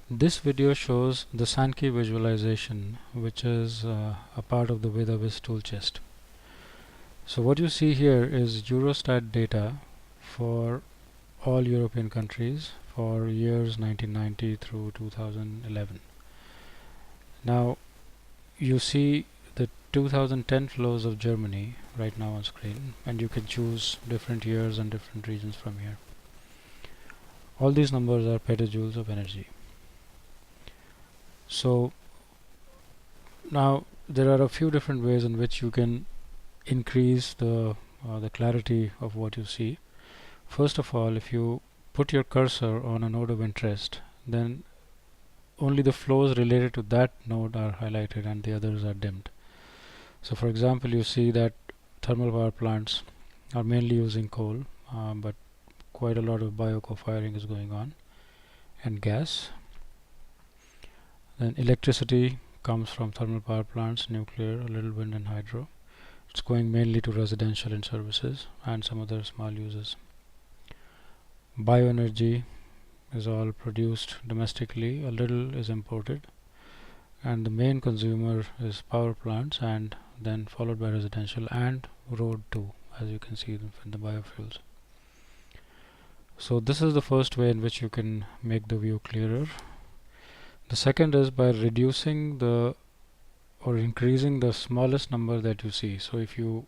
This video shows the Sankey visualization, which is a part of the VEDAViz tool chest. So what you see here is Eurostat data for all European countries for years 1990 through 2011. Now you see the 2010 flows of Germany right now on screen, and you can choose different years and different regions from here. All these numbers are petajoules of energy. So now there are a few different ways in which you can increase the clarity of what you see. First of all, if you put your cursor on a node of interest, then only the flows related to that node are highlighted and the others are dimmed. So for example, you see that thermal power plants are mainly using coal, but quite a lot of bio-co-firing is going on, and gas. Then electricity comes from thermal power plants, nuclear, a little wind and hydro. It's going mainly to residential and services and some other small uses. Bioenergy is all produced domestically, a little is imported, and the main consumer is power plants, and then followed by residential and road too, as you can see in the biofuels. So this is the first way in which you can make the view clearer. The second is by reducing or increasing the smallest number that you see. So if you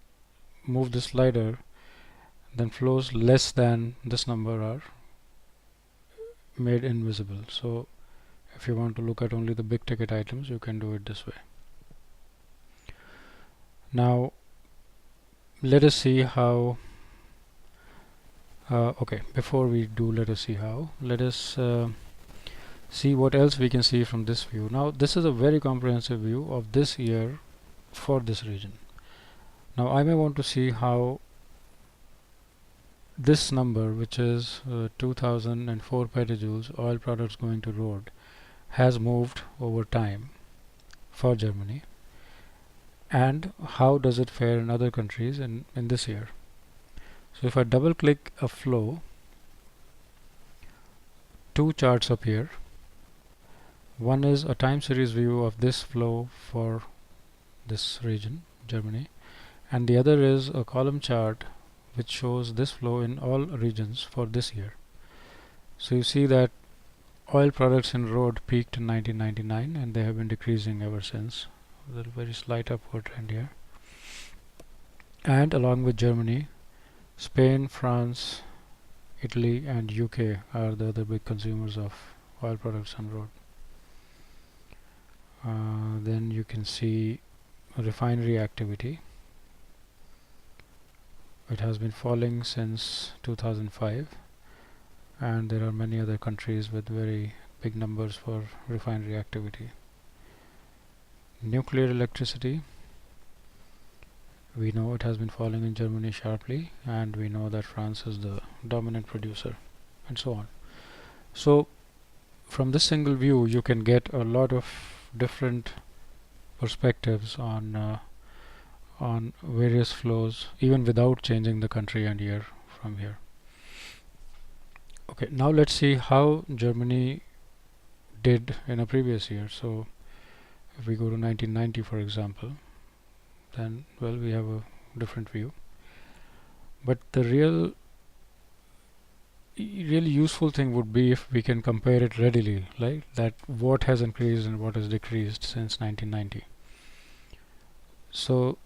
move the slider, then flows less than this number are made invisible. So if you want to look at only the big ticket items, you can do it this way. Now let us see how before we do, let us see how. Let us see what else we can see from this view. Now this is a very comprehensive view of this year for this region. Now I may want to see how this number, which is 2004 petajoules oil products going to road, has moved over time for Germany, and how does it fare in other countries in this year. So if I double click a flow, two charts appear. One is a time series view of this flow for this region, Germany, and the other is a column chart which shows this flow in all regions for this year. So you see that oil products in road peaked in 1999 and they have been decreasing ever since. There's a very slight upward trend here. And along with Germany, Spain, France, Italy and UK are the other big consumers of oil products on road. Then you can see refinery activity. It has been falling since 2005, and there are many other countries with very big numbers for refinery activity. Nuclear electricity, we know it has been falling in Germany sharply, and we know that France is the dominant producer, and so on. So from this single view you can get a lot of different perspectives on various flows, even without changing the country and year from here. Okay, now let's see how Germany did in a previous year. So if we go to 1990, for example, then well, we have a different view. But the really useful thing would be if we can compare it readily, like that what has increased and what has decreased since 1990. So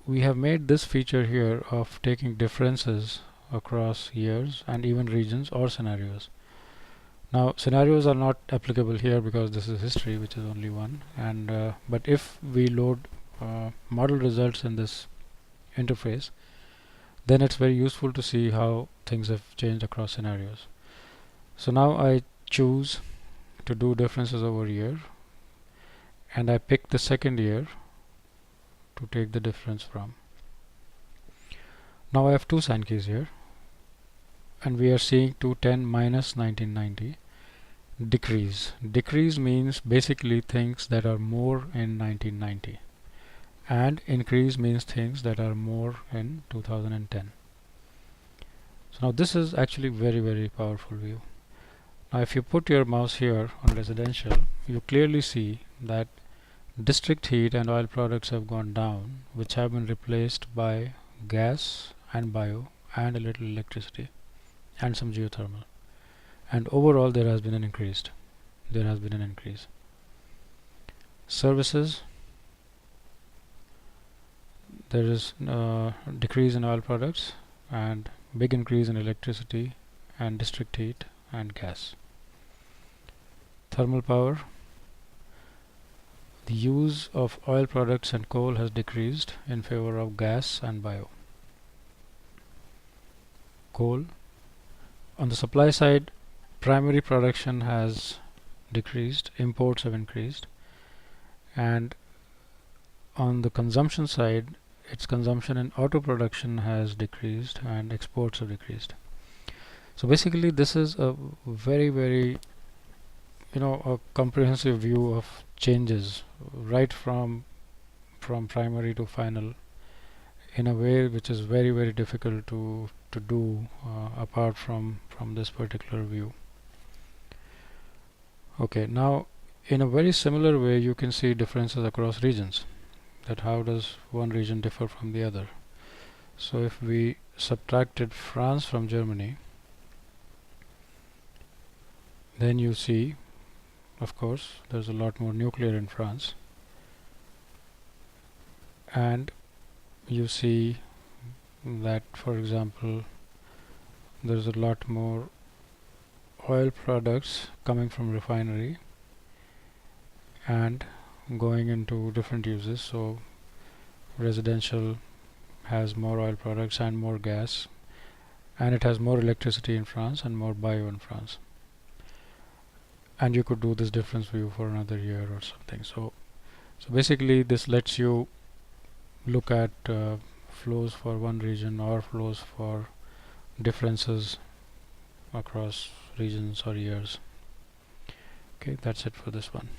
we have made this feature here of taking differences across years and even regions or scenarios. Now scenarios are not applicable here because this is history, which is only one, and but if we load model results in this interface, then it's very useful to see how things have changed across scenarios. So now I choose to do differences over year, and I pick the second year to take the difference from. Now I have two Sankeys here, and we are seeing 210 minus 1990 decrease. Decrease means basically things that are more in 1990, and increase means things that are more in 2010. So now this is actually very, very powerful view. Now if you put your mouse here on residential, you clearly see that district heat and oil products have gone down, which have been replaced by gas and bio and a little electricity and some geothermal. And overall there has been an increase. Services, there is decrease in oil products and big increase in electricity and district heat and gas. Thermal power, the use of oil products and coal has decreased in favor of gas and bio. Coal, on the supply side, primary production has decreased, imports have increased, and on the consumption side, its consumption in auto production has decreased and exports have decreased. So basically this is a very a comprehensive view of changes right from primary to final in a way which is very difficult to do apart from this particular view. Okay, now in a very similar way you can see differences across regions, that how does one region differ from the other. So if we subtracted France from Germany, then you see, of course, there's a lot more nuclear in France, and you see that, for example, there's a lot more oil products coming from refinery and going into different uses. So residential has more oil products and more gas, and it has more electricity in France and more bio in France. And you could do this difference view for another year or something. So basically this lets you look at flows for one region or flows for differences across regions or years. Okay, that's it for this one.